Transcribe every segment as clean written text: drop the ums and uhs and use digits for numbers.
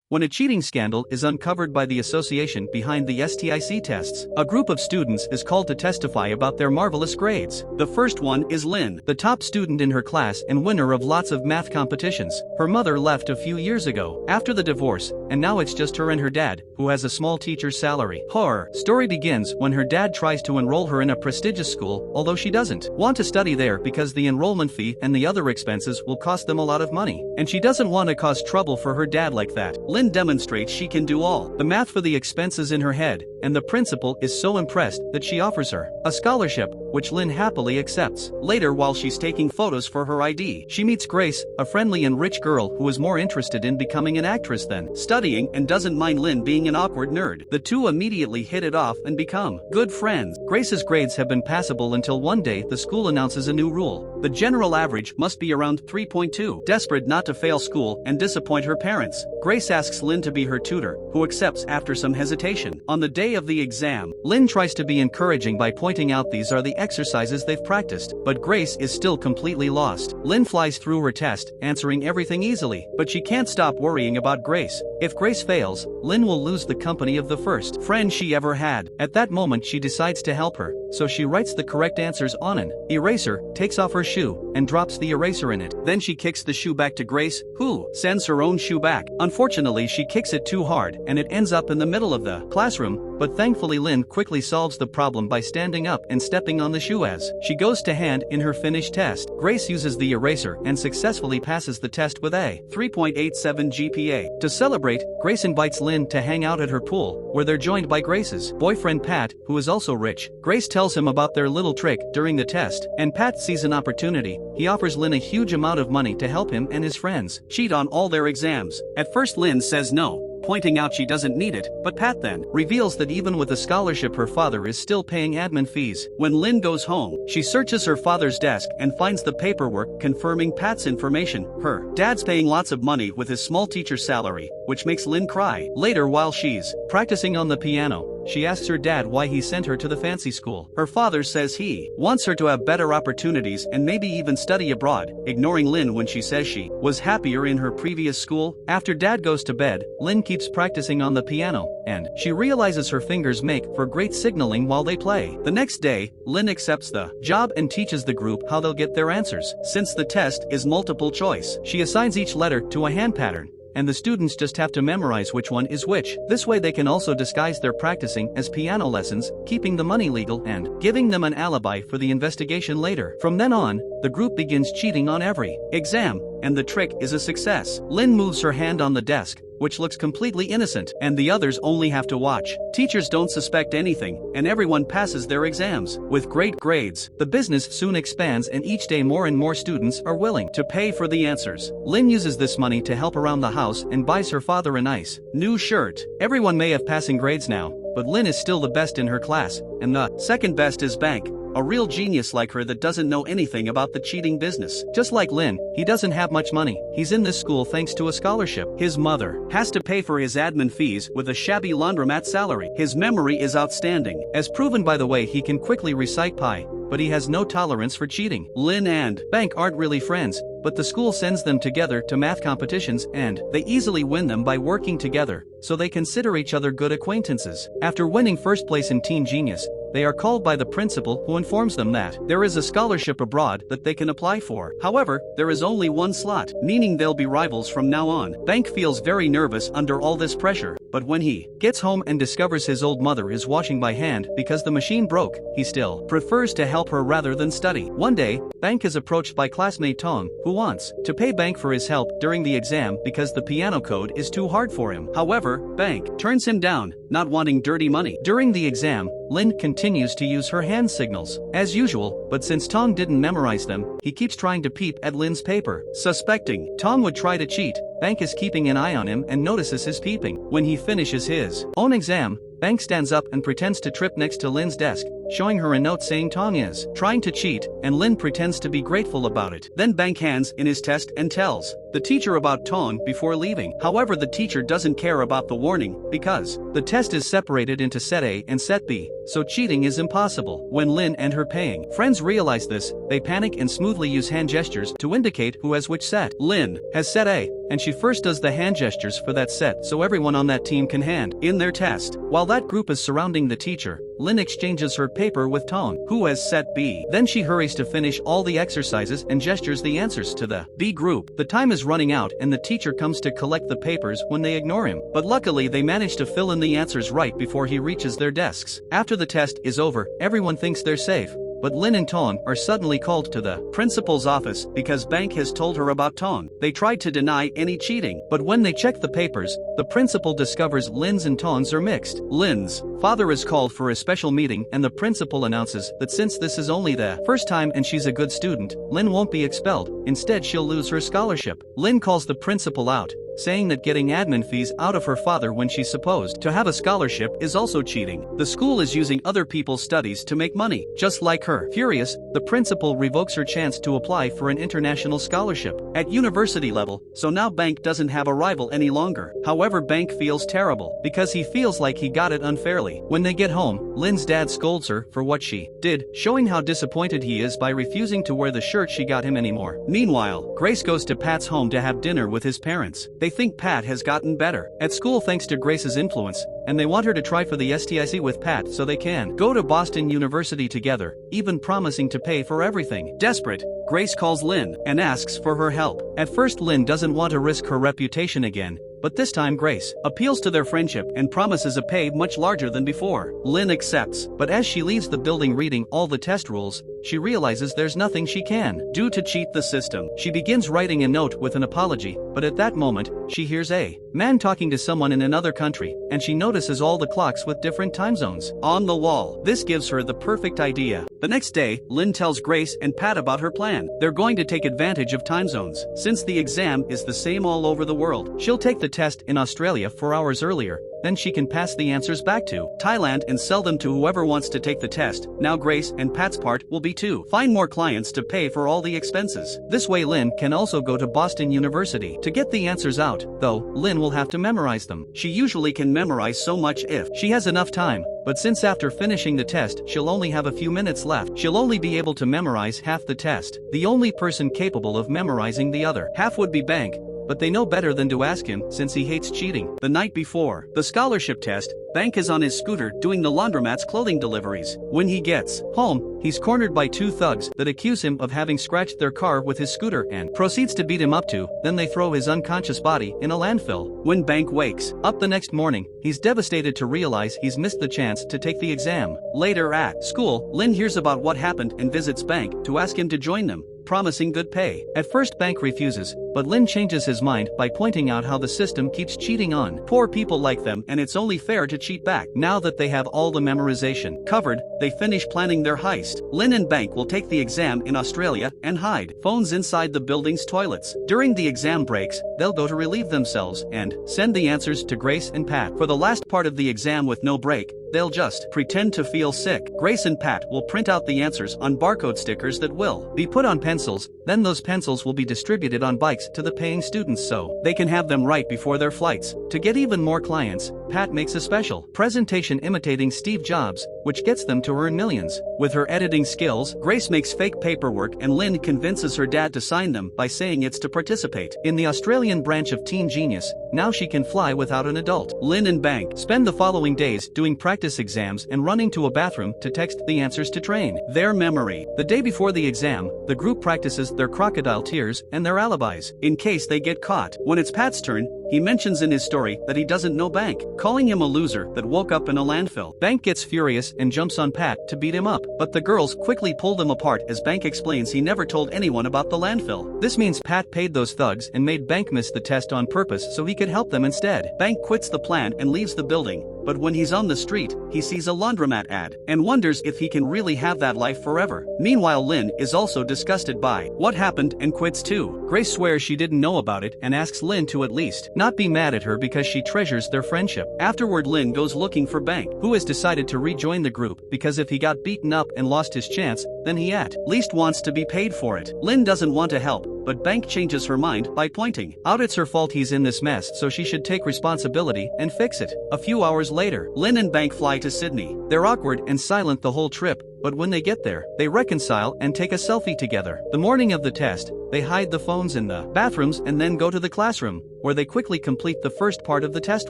when a cheating scandal is uncovered by the association behind the STIC tests. A group of students is called to testify about their marvelous grades. The first one is Lynn, the top student in her class and winner of lots of math competitions. Her mother left a few years ago, after the divorce, and now it's just her and her dad, who has a small teacher's salary. Horror story begins when her dad tries to enroll her in a prestigious school, although she doesn't want to study there because the enrollment fee and the other expenses will cost them a lot of money, and she doesn't want to cause trouble for her dad like that. Lynn demonstrates she can do all the math for the expenses in her head, and the principal is so impressed that she offers her a scholarship, which Lynn happily accepts. Later, while she's taking photos for her ID, she meets Grace, a friendly and rich girl who is more interested in becoming an actress than studying and doesn't mind Lynn being an awkward nerd. The two immediately hit it off and become good friends. Grace's grades have been passable until one day the school announces a new rule. The general average must be around 3.2. Desperate not to fail school and disappoint her parents, Grace asks Lynn to be her tutor, who accepts after some hesitation. On the day of the exam, Lynn tries to be encouraging by pointing out these are the exercises they've practiced, but Grace is still completely lost. Lynn flies through her test, answering everything easily, but she can't stop worrying about Grace. If Grace fails, Lynn will lose the company of the first friend she ever had. At that moment she decides to help her, so she writes the correct answers on an eraser, takes off her shoe, and drops the eraser in it. Then she kicks the shoe back to Grace, who sends her own shoe back. Unfortunately, she kicks it too hard, and it ends up in the middle of the classroom, but thankfully Lynn quickly solves the problem by standing up and stepping on the shoe as she goes to hand in her finished test. Grace uses the eraser and successfully passes the test with a 3.87 GPA. To celebrate, Grace invites Lynn to hang out at her pool, where they're joined by Grace's boyfriend Pat, who is also rich. Grace tells him about their little trick during the test, and Pat sees an opportunity. He offers Lynn a huge amount of money to help him and his friends cheat on all their exams. At first Lynn says no, pointing out she doesn't need it, but Pat then reveals that even with a scholarship her father is still paying admin fees. When Lynn goes home, she searches her father's desk and finds the paperwork confirming Pat's information. Her dad's paying lots of money with his small teacher's salary, which makes Lynn cry. Later, while she's practicing on the piano, she asks her dad why he sent her to the fancy school. Her father says he wants her to have better opportunities and maybe even study abroad, ignoring Lynn when she says she was happier in her previous school. After dad goes to bed, Lynn keeps practicing on the piano, and she realizes her fingers make for great signaling while they play. The next day, Lynn accepts the job and teaches the group how they'll get their answers. Since the test is multiple choice, she assigns each letter to a hand pattern, and the students just have to memorize which one is which. This way they can also disguise their practicing as piano lessons, keeping the money legal and giving them an alibi for the investigation later. From then on, the group begins cheating on every exam, and the trick is a success. Lynn moves her hand on the desk, which looks completely innocent, and the others only have to watch. Teachers don't suspect anything, and everyone passes their exams with great grades. The business soon expands, and each day more and more students are willing to pay for the answers. Lynn uses this money to help around the house and buys her father a nice new shirt. Everyone may have passing grades now, but Lynn is still the best in her class, and the second best is Bank, a real genius like her that doesn't know anything about the cheating business. Just like Lynn, he doesn't have much money. He's in this school thanks to a scholarship. His mother has to pay for his admin fees with a shabby laundromat salary. His memory is outstanding, as proven by the way he can quickly recite pi, but he has no tolerance for cheating. Lynn and Bank aren't really friends, but the school sends them together to math competitions and they easily win them by working together, so they consider each other good acquaintances. After winning first place in Teen Genius, they are called by the principal, who informs them that there is a scholarship abroad that they can apply for. However, there is only one slot, meaning they'll be rivals from now on. Bank feels very nervous under all this pressure, but when he gets home and discovers his old mother is washing by hand because the machine broke, he still prefers to help her rather than study. One day, Bank is approached by classmate Tong, who wants to pay Bank for his help during the exam because the piano code is too hard for him. However, Bank turns him down, not wanting dirty money. During the exam, Lynn continues to use her hand signals, as usual, but since Tong didn't memorize them, he keeps trying to peep at Lynn's paper. Suspecting Tong would try to cheat, Bank is keeping an eye on him and notices his peeping. When he finishes his own exam, Bank stands up and pretends to trip next to Lin's desk, showing her a note saying Tong is trying to cheat, and Lin pretends to be grateful about it. Then Bank hands in his test and tells the teacher about Tong before leaving. However, the teacher doesn't care about the warning, because the test is separated into set A and set B, so cheating is impossible. When Lin and her paying friends realize this, they panic and smoothly use hand gestures to indicate who has which set. Lin has set A, and she first does the hand gestures for that set so everyone on that team can hand in their test. While that group is surrounding the teacher, Lin exchanges her paper with Tong, who has set B. Then she hurries to finish all the exercises and gestures the answers to the B group. The time is running out and the teacher comes to collect the papers when they ignore him, but luckily they manage to fill in the answers right before he reaches their desks. After the test is over, everyone thinks they're safe. But Lin and Tong are suddenly called to the principal's office because Bank has told her about Tong. They tried to deny any cheating, but when they check the papers, the principal discovers Lin's and Tong's are mixed. Lin's father is called for a special meeting and the principal announces that since this is only the first time and she's a good student, Lin won't be expelled, instead she'll lose her scholarship. Lin calls the principal out, saying that getting admin fees out of her father when she's supposed to have a scholarship is also cheating. The school is using other people's studies to make money, just like her. Furious, the principal revokes her chance to apply for an international scholarship at university level, so now Bank doesn't have a rival any longer. However, Bank feels terrible because he feels like he got it unfairly. When they get home, Lin's dad scolds her for what she did, showing how disappointed he is by refusing to wear the shirt she got him anymore. Meanwhile, Grace goes to Pat's home to have dinner with his parents. They think Pat has gotten better at school thanks to Grace's influence, and they want her to try for the STIC with Pat so they can go to Boston University together, even promising to pay for everything. Desperate, Grace calls Lin and asks for her help. At first, Lin doesn't want to risk her reputation again, but this time Grace appeals to their friendship and promises a pay much larger than before. Lin accepts, but as she leaves the building reading all the test rules, she realizes there's nothing she can do to cheat the system. She begins writing a note with an apology, but at that moment, she hears a man talking to someone in another country, and she notices all the clocks with different time zones on the wall. This gives her the perfect idea. The next day, Lin tells Grace and Pat about her plan. They're going to take advantage of time zones. Since the exam is the same all over the world, she'll take the test in Australia 4 hours earlier. Then she can pass the answers back to Thailand and sell them to whoever wants to take the test. Now Grace and Pat's part will be to find more clients to pay for all the expenses. This way Lin can also go to Boston University. To get the answers out, though, Lin will have to memorize them. She usually can memorize so much if she has enough time, but since after finishing the test she'll only have a few minutes left, she'll only be able to memorize half the test. The only person capable of memorizing the other half would be Bank, but they know better than to ask him since he hates cheating. The night before the scholarship test, Bank is on his scooter doing the laundromat's clothing deliveries. When he gets home, he's cornered by 2 thugs that accuse him of having scratched their car with his scooter and proceeds to beat him up too. Then they throw his unconscious body in a landfill. When Bank wakes up the next morning, he's devastated to realize he's missed the chance to take the exam. Later at school, Lin hears about what happened and visits Bank to ask him to join them, promising good pay. At first Bank refuses, but Lin changes his mind by pointing out how the system keeps cheating on poor people like them and it's only fair to cheat back. Now that they have all the memorization covered, they finish planning their heist. Lin and Bank will take the exam in Australia and hide phones inside the building's toilets. During the exam breaks, they'll go to relieve themselves and send the answers to Grace and Pat. For the last part of the exam with no break, they'll just pretend to feel sick. Grace and Pat will print out the answers on barcode stickers that will be put on pencils, then those pencils will be distributed on bikes to the paying students so they can have them right before their flights. To get even more clients, Pat makes a special presentation imitating Steve Jobs, which gets them to earn millions. With her editing skills, Grace makes fake paperwork and Lin convinces her dad to sign them by saying it's to participate in the Australian branch of Teen Genius. Now she can fly without an adult. Lin and Bank spend the following days doing practice exams and running to a bathroom to text the answers to train their memory. The day before the exam, the group practices their crocodile tears and their alibis, in case they get caught. When it's Pat's turn, he mentions in his story that he doesn't know Bank, calling him a loser that woke up in a landfill. Bank gets furious and jumps on Pat to beat him up, but the girls quickly pull them apart as Bank explains he never told anyone about the landfill. This means Pat paid those thugs and made Bank miss the test on purpose so he could help them instead. Bank quits the plan and leaves the building, but when he's on the street, he sees a laundromat ad and wonders if he can really have that life forever. Meanwhile, Lynn is also disgusted by what happened and quits too. Grace swears she didn't know about it and asks Lynn to at least not be mad at her because she treasures their friendship. Afterward, Lynn goes looking for Bank, who has decided to rejoin the group because if he got beaten up and lost his chance, then he at least wants to be paid for it. Lynn doesn't want to help, but Bank changes her mind by pointing out it's her fault he's in this mess, so she should take responsibility and fix it. A few hours later, Lynn and Bank fly to Sydney. They're awkward and silent the whole trip, but when they get there, they reconcile and take a selfie together. The morning of the test, they hide the phones in the bathrooms and then go to the classroom, where they quickly complete the first part of the test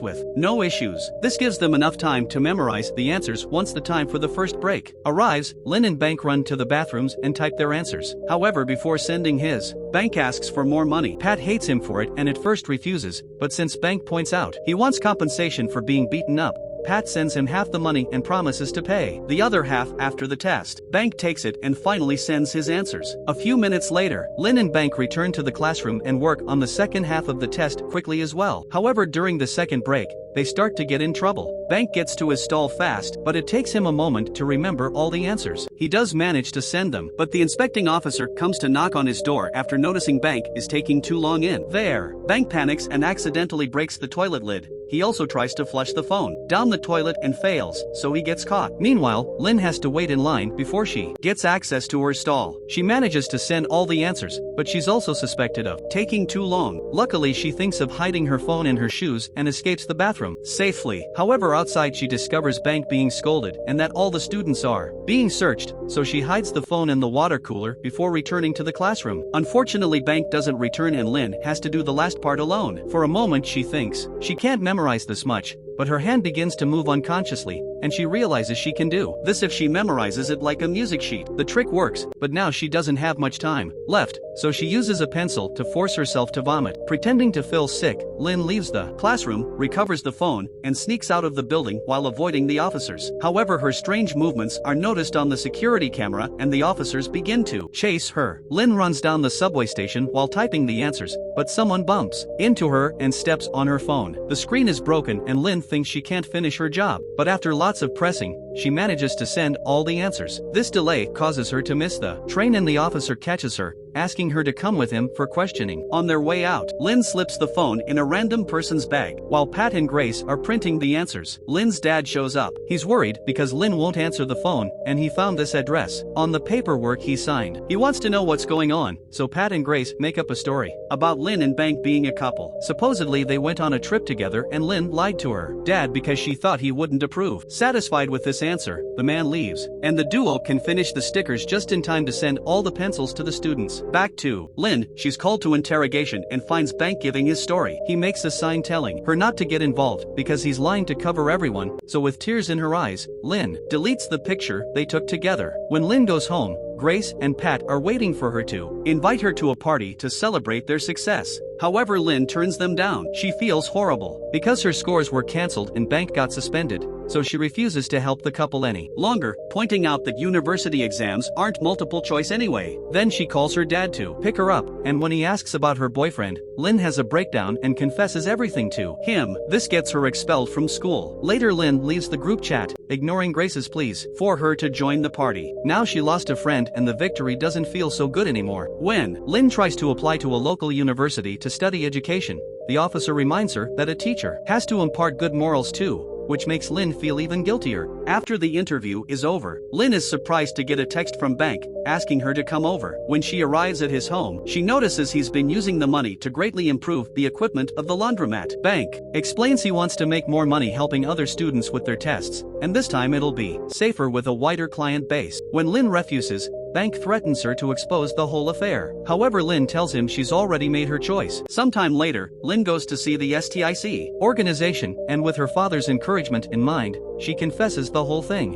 with no issues. This gives them enough time to memorize the answers once the time for the first break arrives. Lynn and Bank run to the bathrooms and type their answers. However, before sending his, Bank asks for more money. Pat hates him for it and at first refuses, but since Bank points out he wants compensation for being beaten up, Pat sends him half the money and promises to pay the other half after the test. Bank takes it and finally sends his answers. A few minutes later, Lynn and Bank return to the classroom and work on the second half of the test quickly as well. However, during the second break, they start to get in trouble. Bank gets to his stall fast, but it takes him a moment to remember all the answers. He does manage to send them, but the inspecting officer comes to knock on his door after noticing Bank is taking too long in. There, Bank panics and accidentally breaks the toilet lid. He also tries to flush the phone down the toilet and fails, so he gets caught. Meanwhile, Lynn has to wait in line before she gets access to her stall. She manages to send all the answers, but she's also suspected of taking too long. Luckily, she thinks of hiding her phone in her shoes and escapes the bathroom safely. However, outside she discovers Bank being scolded and that all the students are being searched, so she hides the phone in the water cooler before returning to the classroom. Unfortunately, Bank doesn't return and Lynn has to do the last part alone. For a moment she thinks she can't memorize this much, but her hand begins to move unconsciously, and she realizes she can do this if she memorizes it like a music sheet. The trick works, but now she doesn't have much time left, so she uses a pencil to force herself to vomit. Pretending to feel sick, Lynn leaves the classroom, recovers the phone, and sneaks out of the building while avoiding the officers. However, her strange movements are noticed on the security camera and the officers begin to chase her. Lynn runs down the subway station while typing the answers, but someone bumps into her and steps on her phone. The screen is broken and Lynn thinks she can't finish her job, but after lots of pressing, she manages to send all the answers. This delay causes her to miss the train and the officer catches her, asking her to come with him for questioning. On their way out, Lynn slips the phone in a random person's bag, while Pat and Grace are printing the answers. Lynn's dad shows up. He's worried because Lynn won't answer the phone, and he found this address on the paperwork he signed. He wants to know what's going on, so Pat and Grace make up a story about Lynn and Bank being a couple. Supposedly they went on a trip together and Lynn lied to her dad because she thought he wouldn't approve. Satisfied with this answer, the man leaves, and the duo can finish the stickers just in time to send all the pencils to the students. Back to Lynn, she's called to interrogation and finds Bank giving his story. He makes a sign telling her not to get involved because he's lying to cover everyone, so with tears in her eyes, Lynn deletes the picture they took together. When Lynn goes home, Grace and Pat are waiting for her to invite her to a party to celebrate their success. However, Lynn turns them down. She feels horrible because her scores were cancelled and Bank got suspended, so she refuses to help the couple any longer, pointing out that university exams aren't multiple choice anyway. Then she calls her dad to pick her up, and when he asks about her boyfriend, Lynn has a breakdown and confesses everything to him. This gets her expelled from school. Later, Lynn leaves the group chat, ignoring Grace's pleas for her to join the party. Now she lost a friend and the victory doesn't feel so good anymore. When Lynn tries to apply to a local university to study education, the officer reminds her that a teacher has to impart good morals too, which makes Lynn feel even guiltier. After the interview is over, Lynn is surprised to get a text from Bank, asking her to come over. When she arrives at his home, she notices he's been using the money to greatly improve the equipment of the laundromat. Bank explains he wants to make more money helping other students with their tests, and this time it'll be safer with a wider client base. When Lynn refuses, Bank threatens her to expose the whole affair. However, Lynn tells him she's already made her choice. Sometime later, Lynn goes to see the STIC organization, and with her father's encouragement in mind, she confesses the whole thing.